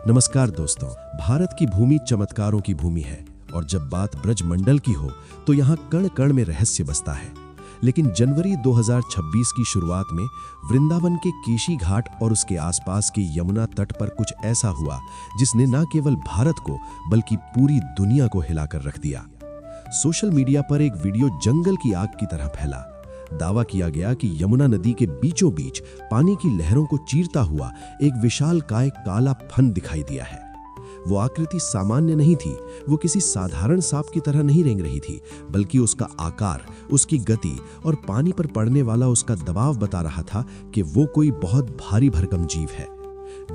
नमस्कार दोस्तों। भारत की भूमि चमत्कारों की भूमि है और जब बात ब्रजमंडल की हो तो यहाँ कण कण में रहस्य बसता है। लेकिन जनवरी 2026 की शुरुआत में वृंदावन के केशी घाट और उसके आसपास के यमुना तट पर कुछ ऐसा हुआ जिसने न केवल भारत को बल्कि पूरी दुनिया को हिलाकर रख दिया। सोशल मीडिया पर एक वीडियो जंगल की आग की तरह फैला। दावा किया गया कि यमुना नदी के बीचों बीच पानी की लहरों को चीरता हुआ एक विशालकाय काला फन दिखाई दिया है। वो आकृति सामान्य नहीं थी, वो किसी साधारण सांप की तरह नहीं रेंग रही थी, बल्कि उसका आकार, उसकी गति और पानी पर पड़ने वाला उसका दबाव बता रहा था कि वो कोई बहुत भारी भरकम जीव है।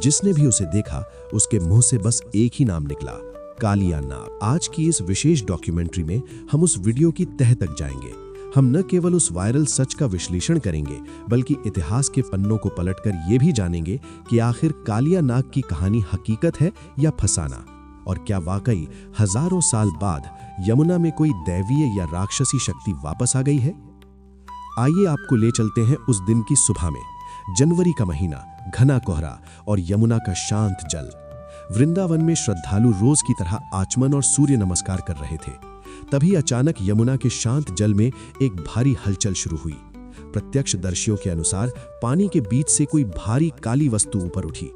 जिसने भी उसे देखा उसके मुंह से बस एक ही नाम निकला, कालिया नाग। आज की इस विशेष डॉक्यूमेंट्री में हम उस वीडियो की तह तक जाएंगे। हम न केवल उस वायरल सच का विश्लेषण करेंगे बल्कि इतिहास के पन्नों को पलटकर ये भी जानेंगे कि आखिर कालिया नाग की कहानी हकीकत है या फसाना, और क्या वाकई हजारों साल बाद यमुना में कोई दैवीय या राक्षसी शक्ति वापस आ गई है। आइए आपको ले चलते हैं उस दिन की सुबह में। जनवरी का महीना, घना कोहरा और यमुना का शांत जल। वृंदावन में श्रद्धालु रोज की तरह आचमन और सूर्य नमस्कार कर रहे थे। तभी अचानक यमुना के शांत जल में एक भारी हलचल शुरू हुई। प्रत्यक्षदर्शियों के अनुसार पानी के बीच से कोई भारी काली वस्तु ऊपर उठी।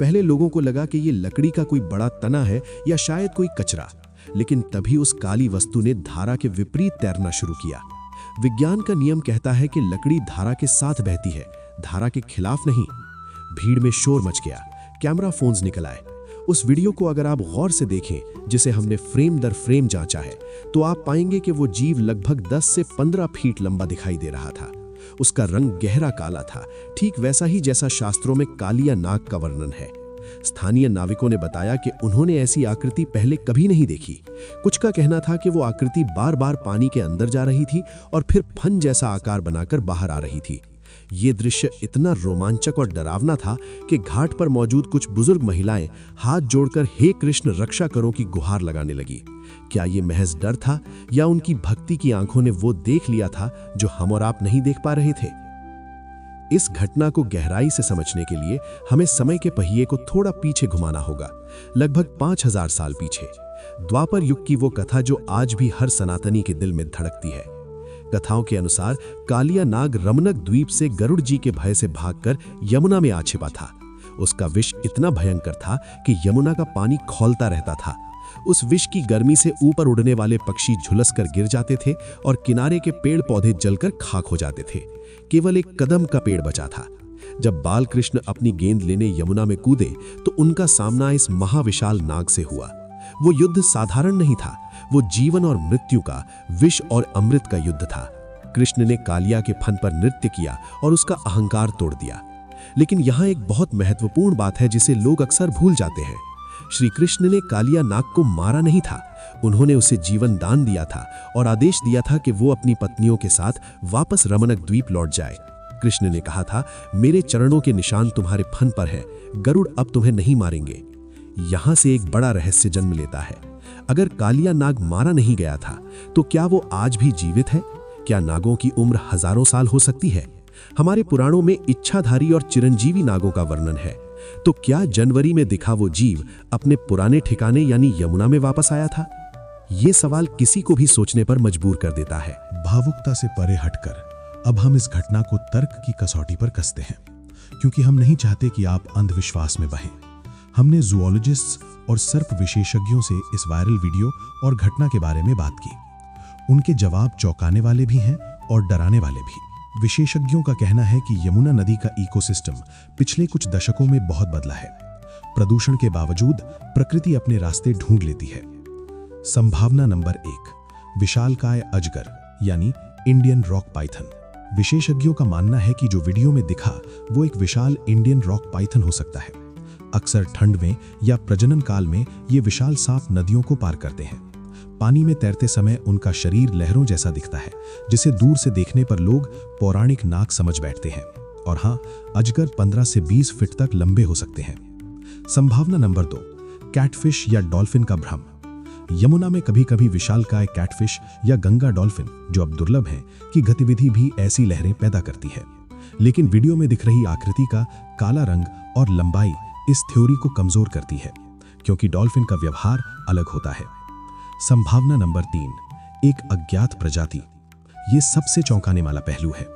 पहले लोगों को लगा कि ये लकड़ी का कोई बड़ा तना है या शायद कोई कचरा, लेकिन तभी उस काली वस्तु ने धारा के विपरीत तैरना शुरू किया। विज्ञान का नियम कहता है कि लकड़ी धारा के साथ बहती है, धारा के खिलाफ नहीं। भीड़ में शोर मच गया, कैमरा फोन्स निकल आए। उस वीडियो को अगर आप गौर से देखें, जिसे हमने फ्रेम दर फ्रेम जांचा है, तो आप पाएंगे कि वो जीव लगभग 10 से 15 फीट लंबा दिखाई दे रहा था। उसका रंग गहरा काला था, ठीक वैसा ही जैसा शास्त्रों में कालिया नाग का वर्णन है। स्थानीय नाविकों ने बताया कि उन्होंने ऐसी आकृति पहले कभी नहीं देखी। कुछ का कहना था कि वो आकृति बार बार पानी के अंदर जा रही थी और फिर फन जैसा आकार बनाकर बाहर आ रही थी। ये दृश्य इतना रोमांचक और डरावना था कि घाट पर मौजूद कुछ बुजुर्ग महिलाएं हाथ जोड़कर हे कृष्ण रक्षा करो की गुहार लगाने लगी। क्या ये महज डर था या उनकी भक्ति की आंखों ने वो देख लिया था जो हम और आप नहीं देख पा रहे थे? इस घटना को गहराई से समझने के लिए हमें समय के पहिए को थोड़ा पीछे घुमाना होगा, लगभग 5000 साल पीछे। द्वापर युग की वो कथा जो आज भी हर सनातनी के दिल में धड़कती है। कथाओं के अनुसार कालिया नाग रमनक द्वीप से गरुड़ जी के भय से भागकर यमुना में आ छिपा था। उसका विष इतना भयंकर था कि यमुना का पानी खौलता रहता था। उस विष की गर्मी से ऊपर उड़ने वाले पक्षी झुलसकर गिर जाते थे और किनारे के पेड़ पौधे जलकर खाक हो जाते थे। केवल एक कदम का पेड़ बचा था। जब बालकृष्ण अपनी गेंद लेने यमुना में कूदे तो उनका सामना इस महाविशाल नाग से हुआ। वो युद्ध साधारण नहीं था, वो जीवन और मृत्यु का, विष और अमृत का युद्ध था। कृष्ण ने कालिया के फन पर नृत्य किया और उसका अहंकार तोड़ दिया। लेकिन यहाँ एक बहुत महत्वपूर्ण बात है जिसे लोग अक्सर भूल जाते हैं। श्री कृष्ण ने कालिया नाग को मारा नहीं था, उन्होंने उसे जीवन दान दिया था और आदेश दिया था कि वो अपनी पत्नियों के साथ वापस रमनक द्वीप लौट जाए। कृष्ण ने कहा था, मेरे चरणों के निशान तुम्हारे फन पर हैं, गरुड़ अब तुम्हें नहीं मारेंगे। यहाँ से एक बड़ा रहस्य जन्म लेता है। अगर कालिया नाग मारा नहीं गया था तो क्या वो आज भी जीवित है? क्या नागों की उम्र हजारों साल हो सकती है? हमारे पुराणों में इच्छाधारी और चिरंजीवी नागों का वर्णन है। तो क्या जनवरी में दिखा वो जीव अपने पुराने ठिकाने यानी यमुना में वापस आया था? ये सवाल किसी को भी सोचने पर मजबूर कर देता है। भावुकता से परे हटकर अब हम इस घटना को तर्क की कसौटी पर कसते हैं, क्योंकि हम नहीं चाहते कि आप अंधविश्वास में बहें। हमने जूलॉजिस्ट्स और सर्प विशेषज्ञों से इस वायरल वीडियो और घटना के बारे में बात की। उनके जवाब चौंकाने वाले भी हैं और डराने वाले भी। विशेषज्ञों का कहना है कि यमुना नदी का इकोसिस्टम पिछले कुछ दशकों में बहुत बदला है। प्रदूषण के बावजूद प्रकृति अपने रास्ते ढूंढ लेती है। संभावना नंबर 1, विशालकाय अजगर यानी इंडियन रॉक पाइथन। विशेषज्ञों का मानना है कि जो वीडियो में दिखा वो एक विशाल इंडियन रॉक पाइथन हो सकता है। अक्सर ठंड में या प्रजनन काल में ये विशाल सांप नदियों को पार करते हैं। पानी में तैरते समय उनका शरीर लहरों जैसा दिखता है, जिसे दूर से देखने पर लोग पौराणिक नाग समझ बैठते हैं। और हाँ, अजगर 15 से 20 फीट तक लंबे हो सकते हैं। संभावना नंबर 2, कैटफिश या डॉल्फिन का भ्रम। यमुना में कभी कभी विशालकाय कैटफिश या गंगा डॉल्फिन, जो अब दुर्लभ हैं, की गतिविधि भी ऐसी लहरें पैदा करती है। लेकिन वीडियो में दिख रही आकृति का काला रंग और लंबाई इस थ्योरी को कमजोर करती है, क्योंकि डॉल्फिन का व्यवहार अलग होता है। संभावना नंबर 3, एक अज्ञात प्रजाति। ये सबसे चौंकाने वाला पहलू है।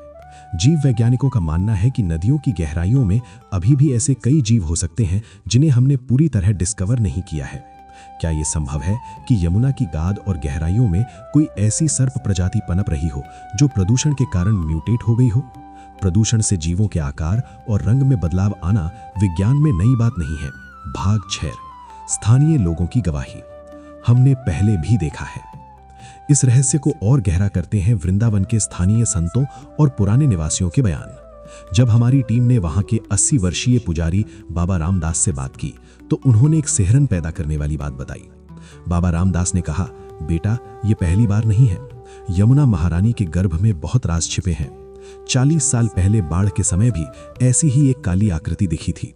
जीव वैज्ञानिकों का मानना है कि नदियों की गहराइयों में अभी भी ऐसे कई जीव हो सकते हैं जिन्हें हमने पूरी तरह डिस्कवर नहीं किया है। क्या ये संभव है कि यमुना की गाद और गहराइयों में कोई ऐसी सर्प प्रजाति पनप रही हो जो प्रदूषण के कारण म्यूटेट हो गई हो? प्रदूषण से जीवों के आकार और रंग में बदलाव आना विज्ञान में नई बात नहीं है। भाग 6, स्थानीय लोगों की गवाही। हमने पहले भी देखा है। इस रहस्य को और गहरा करते हैं वृंदावन के स्थानीय संतों और पुराने निवासियों के बयान। जब हमारी टीम ने वहां के 80 वर्षीय पुजारी बाबा रामदास से बात की तो उन्होंने एक सिहरन पैदा करने वाली बात बताई। बाबा रामदास ने कहा, बेटा, ये पहली बार नहीं है। यमुना महारानी के गर्भ में बहुत राज छिपे हैं। 40 साल पहले बाढ़ के समय भी ऐसी ही एक काली आकृति दिखी थी।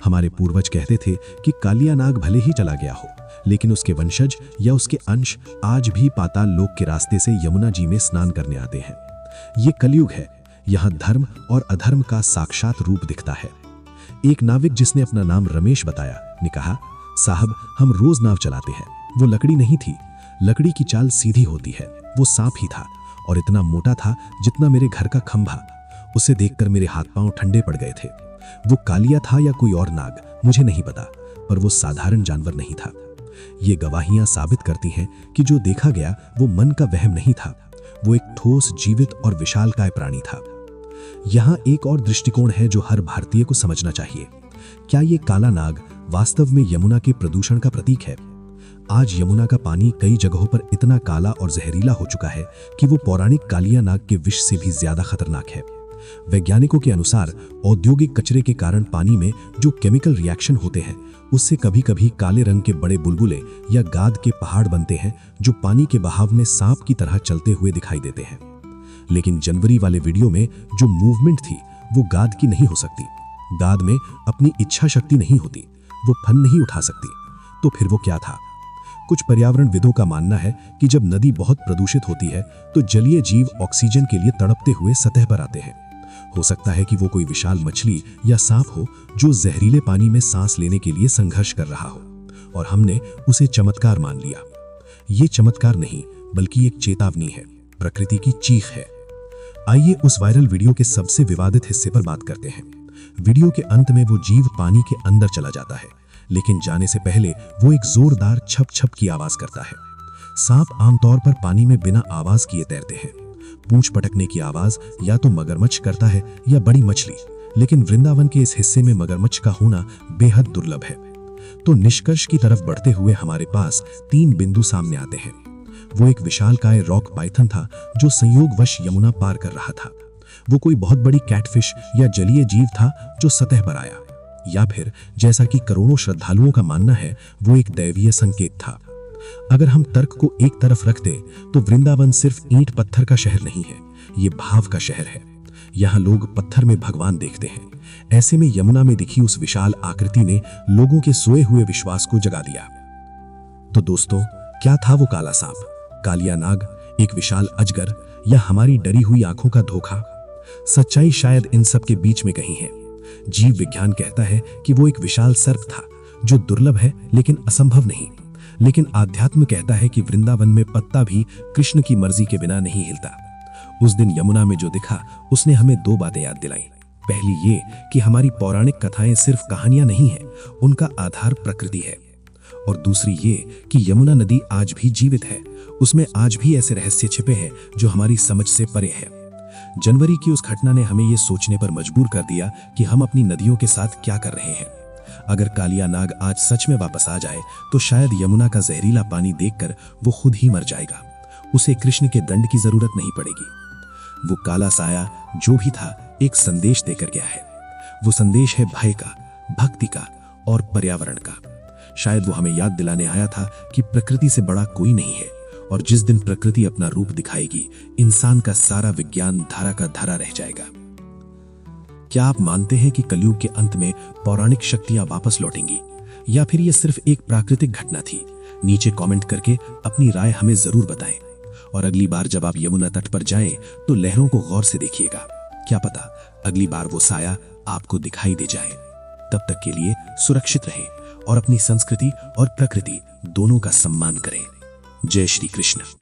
हमारे पूर्वज कहते थे कि कालिया नाग भले ही चला गया हो, लेकिन उसके वंशज या उसके अंश आज भी पाताल लोक के रास्ते से यमुना जी में स्नान करने आते हैं। ये कलयुग है। यहाँ धर्म और अधर्म का साक्षात रूप दिखता है। एक नाविक जिसने अपना नाम रमेश बताया ने कहा, साहब, हम रोज नाव चलाते हैं। वो लकड़ी नहीं थी। लकड़ी की चाल सीधी होती है। वो सांप ही था और इतना मोटा था जितना मेरे घर का खंभा। उसे देखकर मेरे हाथ पांव ठंडे पड़ गए थे। वो कालिया था या कोई और नाग, मुझे नहीं पता, पर वो साधारण जानवर नहीं था। ये गवाहियां साबित करती हैं कि जो देखा गया वो मन का वहम नहीं था। वो एक ठोस, जीवित और विशालकाय प्राणी था। यहाँ एक और दृष्टिकोण है जो हर भारतीय को समझना चाहिए। क्या ये काला नाग वास्तव में यमुना के प्रदूषण का प्रतीक है? आज यमुना का पानी कई जगहों पर इतना काला और जहरीला हो चुका है कि वो पौराणिक कालिया नाग के विष से भी ज्यादा खतरनाक है। वैज्ञानिकों के अनुसार औद्योगिक कचरे के कारण पानी में जो केमिकल रिएक्शन होते हैं उससे कभी कभी काले रंग के बड़े बुलबुले या गाद के पहाड़ बनते हैं जो पानी के बहाव में सांप की तरह चलते हुए दिखाई देते हैं। लेकिन जनवरी वाले वीडियो में जो मूवमेंट थी वो गाद की नहीं हो सकती। गाद में अपनी इच्छा शक्ति नहीं होती, वो फन नहीं उठा सकती। तो फिर वो क्या था? कुछ पर्यावरणविदों का मानना है कि जब नदी बहुत प्रदूषित होती है तो जलीय जीव ऑक्सीजन के लिए तड़पते हुए सतह पर आते हैं। हो सकता है कि वो कोई विशाल मछली या सांप हो जो जहरीले पानी में सांस लेने के लिए संघर्ष कर रहा हो, और हमने उसे चमत्कार मान लिया। ये चमत्कार नहीं बल्कि एक चेतावनी है, प्रकृति की चीख है। आइए उस वायरल वीडियो के सबसे विवादित हिस्से पर बात करते हैं। वीडियो के अंत में वो जीव पानी के अंदर चला जाता है, लेकिन जाने से पहले वो एक जोरदार छप छप की आवाज करता है। सांप आमतौर पर पानी में बिना आवाज किए तैरते हैं। पूंछ पटकने की आवाज या तो मगरमच्छ करता है या बड़ी मछली, लेकिन वृंदावन के इस हिस्से में मगरमच्छ का होना बेहद दुर्लभ है। तो निष्कर्ष की तरफ बढ़ते हुए हमारे पास 3 बिंदु सामने आते हैं। वो एक विशालकाय रॉक पाइथन था जो संयोगवश यमुना पार कर रहा था। वो कोई बहुत बड़ी कैटफिश या जलीय जीव था जो सतह पर आया, या फिर जैसा कि करोड़ों श्रद्धालुओं का मानना है वो एक दैवीय संकेत था। अगर हम तर्क को एक तरफ रख दें तो वृंदावन सिर्फ ईंट पत्थर का शहर नहीं है, ये भाव का शहर है। यहाँ लोग पत्थर में भगवान देखते हैं। ऐसे में यमुना में दिखी उस विशाल आकृति ने लोगों के सोए हुए विश्वास को जगा दिया। तो दोस्तों, क्या था वो काला सांप, कालिया नाग, एक विशाल अजगर, या हमारी डरी हुई आंखों का धोखा? सच्चाई शायद इन सब के बीच में कहीं है। जीव विज्ञान कहता है कि वो एक विशाल सर्प था जो दुर्लभ है लेकिन असंभव नहीं। लेकिन आध्यात्म कहता है कि वृंदावन में पत्ता भी कृष्ण की मर्जी के बिना नहीं हिलता। उस दिन यमुना में जो दिखा उसने हमें 2 बातें याद दिलाई। पहली ये कि हमारी पौराणिक कथाएं सिर्फ कहानियां नहीं हैं, उनका आधार प्रकृति है। और दूसरी ये कि यमुना नदी आज भी जीवित है, उसमें आज भी ऐसे रहस्य छिपे हैं जो हमारी समझ से परे है। जनवरी की उस घटना ने हमें ये सोचने पर मजबूर कर दिया कि हम अपनी नदियों के साथ क्या कर रहे हैं। अगर कालिया नाग आज सच में वापस आ जाए तो शायद यमुना का जहरीला पानी देखकर वो खुद ही मर जाएगा। उसे कृष्ण के दंड की जरूरत नहीं पड़ेगी। वो काला साया जो भी था एक संदेश देकर गया है। वो संदेश है भय का, भक्ति का और पर्यावरण का। शायद वो हमें याद दिलाने आया था कि प्रकृति से बड़ा कोई नहीं है, और जिस दिन प्रकृति अपना रूप दिखाएगी इंसान का सारा विज्ञान धारा का धारा रह जाएगा। क्या आप मानते हैं कि कलयुग के अंत में पौराणिक शक्तियां वापस लौटेंगी, या फिर यह सिर्फ एक प्राकृतिक घटना थी? नीचे कमेंट करके अपनी राय हमें जरूर बताएं। और अगली बार जब आप यमुना तट पर जाएं तो लहरों को गौर से देखिएगा। क्या पता अगली बार वो साया आपको दिखाई दे जाए। तब तक के लिए सुरक्षित रहें और अपनी संस्कृति और प्रकृति दोनों का सम्मान करें। जय श्री कृष्ण।